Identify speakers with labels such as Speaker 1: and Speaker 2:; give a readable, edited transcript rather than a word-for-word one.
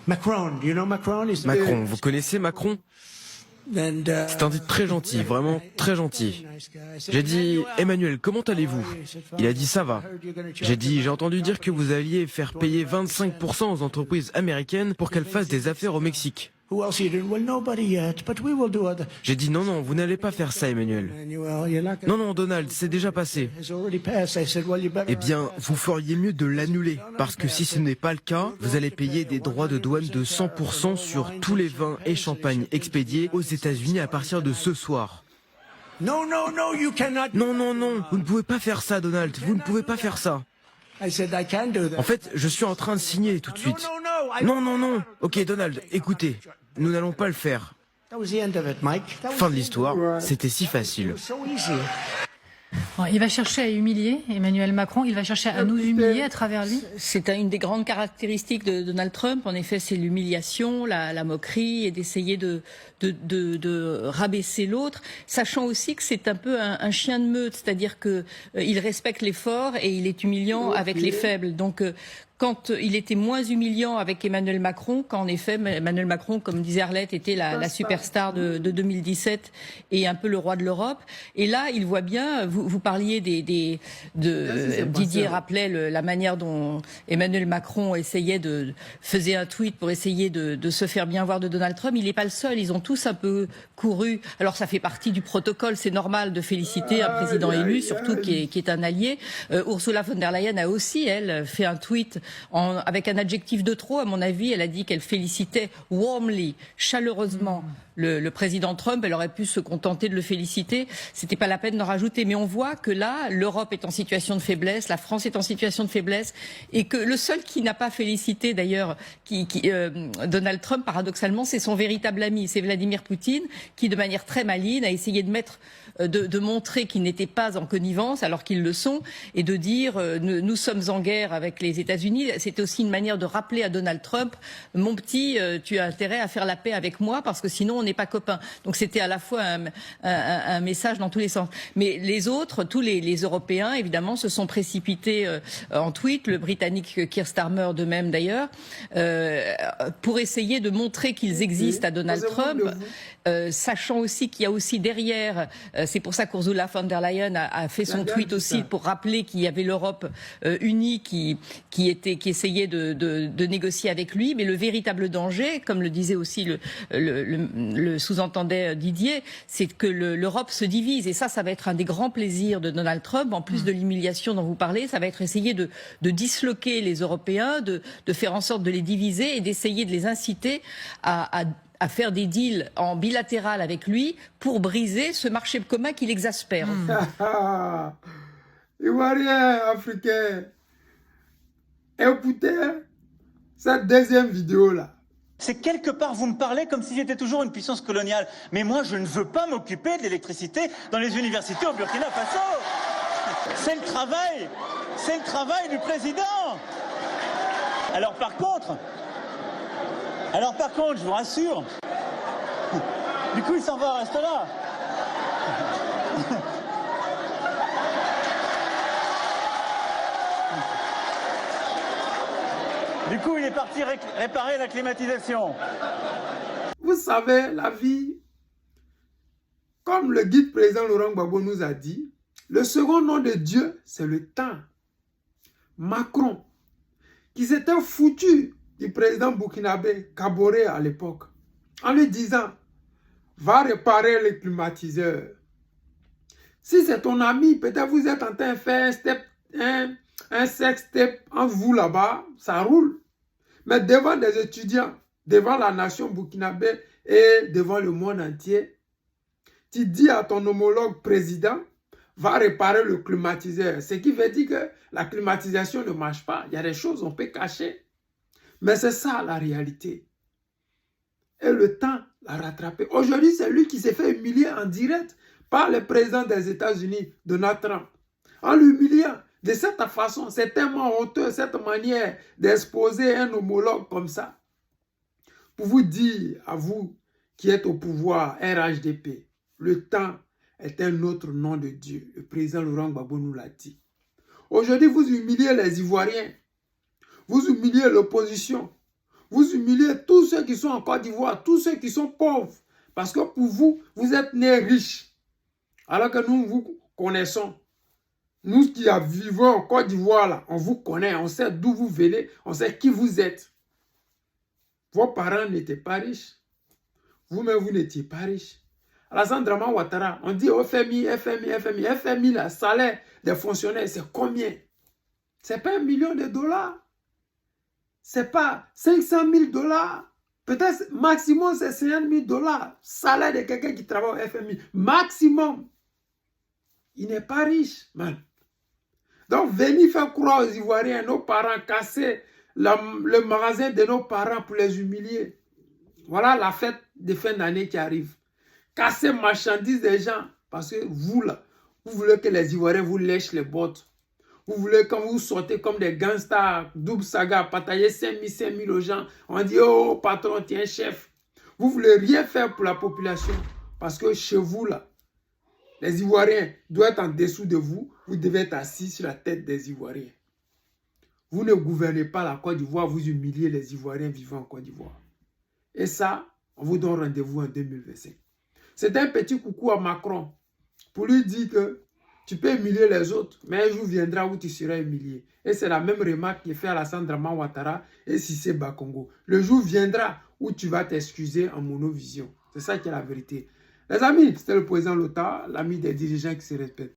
Speaker 1: Macron, vous connaissez Macron? C'est un type très gentil, vraiment très gentil. J'ai dit, Emmanuel, comment allez-vous? Il a dit, ça va. J'ai dit, j'ai entendu dire que vous alliez faire payer 25% aux entreprises américaines pour qu'elles fassent des affaires au Mexique. J'ai dit, non, non, vous n'allez pas faire ça, Emmanuel. Non, non, Donald, c'est déjà passé. Eh bien, vous feriez mieux de l'annuler, parce que si ce n'est pas le cas, vous allez payer des droits de douane de 100% sur tous les vins et champagnes expédiés aux États-Unis à partir de ce soir. Non, non, non, vous ne pouvez pas faire ça, Donald, vous ne pouvez pas faire ça. En fait, je suis en train de signer tout de suite. Non, non, non. Ok, Donald, écoutez, nous n'allons pas le faire. Fin de l'histoire, c'était si facile.
Speaker 2: Bon, il va chercher à humilier Emmanuel Macron, il va chercher à nous humilier à travers lui.
Speaker 3: C'est une des grandes caractéristiques de Donald Trump. En effet, c'est l'humiliation, la moquerie et d'essayer de rabaisser l'autre, sachant aussi que c'est un peu un chien de meute, c'est-à-dire que il respecte les forts et il est humiliant avec les faibles. Donc quand il était moins humiliant avec Emmanuel Macron, qu'en effet, Emmanuel Macron, comme disait Arlette, était la superstar de 2017 et un peu le roi de l'Europe. Et là, il voit bien, vous parliez Didier rappelait la manière dont Emmanuel Macron faisait un tweet pour essayer de se faire bien voir de Donald Trump. Il n'est pas le seul, ils ont tous un peu couru. Alors ça fait partie du protocole, c'est normal de féliciter un président élu, surtout qui est un allié. Ursula von der Leyen a aussi, elle, fait un tweet avec un adjectif de trop, à mon avis. Elle a dit qu'elle félicitait warmly, chaleureusement, le président Trump. Elle aurait pu se contenter de le féliciter. C'était pas la peine d'en rajouter. Mais on voit que là, l'Europe est en situation de faiblesse, la France est en situation de faiblesse, et que le seul qui n'a pas félicité, d'ailleurs, Donald Trump, paradoxalement, c'est son véritable ami, c'est Vladimir Poutine, qui, de manière très maligne, a essayé de montrer qu'ils n'étaient pas en connivence, alors qu'ils le sont, et de dire nous sommes en guerre avec les États-Unis. C'était aussi une manière de rappeler à Donald Trump, mon petit, tu as intérêt à faire la paix avec moi, parce que sinon on n'est pas copains. Donc c'était à la fois un message dans tous les sens. Mais les autres, tous les Européens, évidemment, se sont précipités en tweet, le Britannique Keir Starmer de même d'ailleurs, pour essayer de montrer qu'ils existent à Donald Trump. Sachant aussi qu'il y a aussi derrière, c'est pour ça qu'Ursula von der Leyen a fait son tweet aussi pour rappeler qu'il y avait l'Europe unie qui essayait de négocier avec lui, mais le véritable danger, comme le disait aussi le sous-entendait Didier, c'est que l'Europe se divise, et ça va être un des grands plaisirs de Donald Trump, en plus de l'humiliation dont vous parlez, ça va être essayer de disloquer les Européens, de faire en sorte de les diviser et d'essayer de les inciter à faire des deals en bilatéral avec lui pour briser ce marché commun qui l'exaspère.
Speaker 4: Ivoirien, africain, écoutez cette deuxième vidéo-là.
Speaker 5: C'est quelque part, vous me parlez comme si j'étais toujours une puissance coloniale. Mais moi, je ne veux pas m'occuper de l'électricité dans les universités au Burkina Faso. C'est le travail du président. Alors par contre, je vous rassure, du coup il s'en va, reste là. Du coup il est parti réparer la climatisation.
Speaker 4: Vous savez, la vie, comme le guide président Laurent Gbagbo nous a dit, le second nom de Dieu, c'est le temps. Macron, qui s'était foutu du président burkinabé Kaboré à l'époque, en lui disant, va réparer les climatiseurs. Si c'est ton ami, peut-être vous êtes en train de faire un sex step entre vous là-bas, ça roule. Mais devant des étudiants, devant la nation burkinabé et devant le monde entier, tu dis à ton homologue président, va réparer le climatiseur. Ce qui veut dire que la climatisation ne marche pas. Il y a des choses qu'on peut cacher. Mais c'est ça la réalité. Et le temps l'a rattrapé. Aujourd'hui, c'est lui qui s'est fait humilier en direct par le président des États-Unis, Donald Trump. En l'humiliant de cette façon, c'est tellement honteux, cette manière d'exposer un homologue comme ça. Pour vous dire, à vous qui êtes au pouvoir, RHDP, le temps est un autre nom de Dieu. Le président Laurent Gbagbo nous l'a dit. Aujourd'hui, vous humiliez les Ivoiriens. Vous humiliez l'opposition. Vous humiliez tous ceux qui sont en Côte d'Ivoire, tous ceux qui sont pauvres. Parce que pour vous, vous êtes nés riches. Alors que nous vous connaissons. Nous qui vivons en Côte d'Ivoire, là, on vous connaît, on sait d'où vous venez, on sait qui vous êtes. Vos parents n'étaient pas riches. Vous-même, vous n'étiez pas riche. Alassane Draman Ouattara, on dit FMI, le salaire des fonctionnaires, c'est combien? C'est pas $1 million. C'est pas 500 000 $. Peut-être maximum c'est 50 000 $. Salaire de quelqu'un qui travaille au FMI. Maximum. Il n'est pas riche, man. Donc, venez faire croire aux Ivoiriens, nos parents, casser le magasin de nos parents pour les humilier. Voilà la fête de fin d'année qui arrive. Casser marchandises des gens. Parce que vous, là, vous voulez que les Ivoiriens vous lèchent les bottes. Vous voulez, quand vous sortez comme des gangsters, double saga, partager 5 000 aux gens, on dit, oh, patron, tiens, chef. Vous voulez rien faire pour la population. Parce que chez vous, là, les Ivoiriens doivent être en dessous de vous. Vous devez être assis sur la tête des Ivoiriens. Vous ne gouvernez pas la Côte d'Ivoire, vous humiliez les Ivoiriens vivant en Côte d'Ivoire. Et ça, on vous donne rendez-vous en 2025. C'est un petit coucou à Macron pour lui dire que tu peux humilier les autres, mais un jour viendra où tu seras humilié. Et c'est la même remarque qui est faite à Alassane Draman Ouattara et Cissé Bakongo. Le jour viendra où tu vas t'excuser en monovision. C'est ça qui est la vérité. Les amis, c'était le président Lota, l'ami des dirigeants qui se respectent.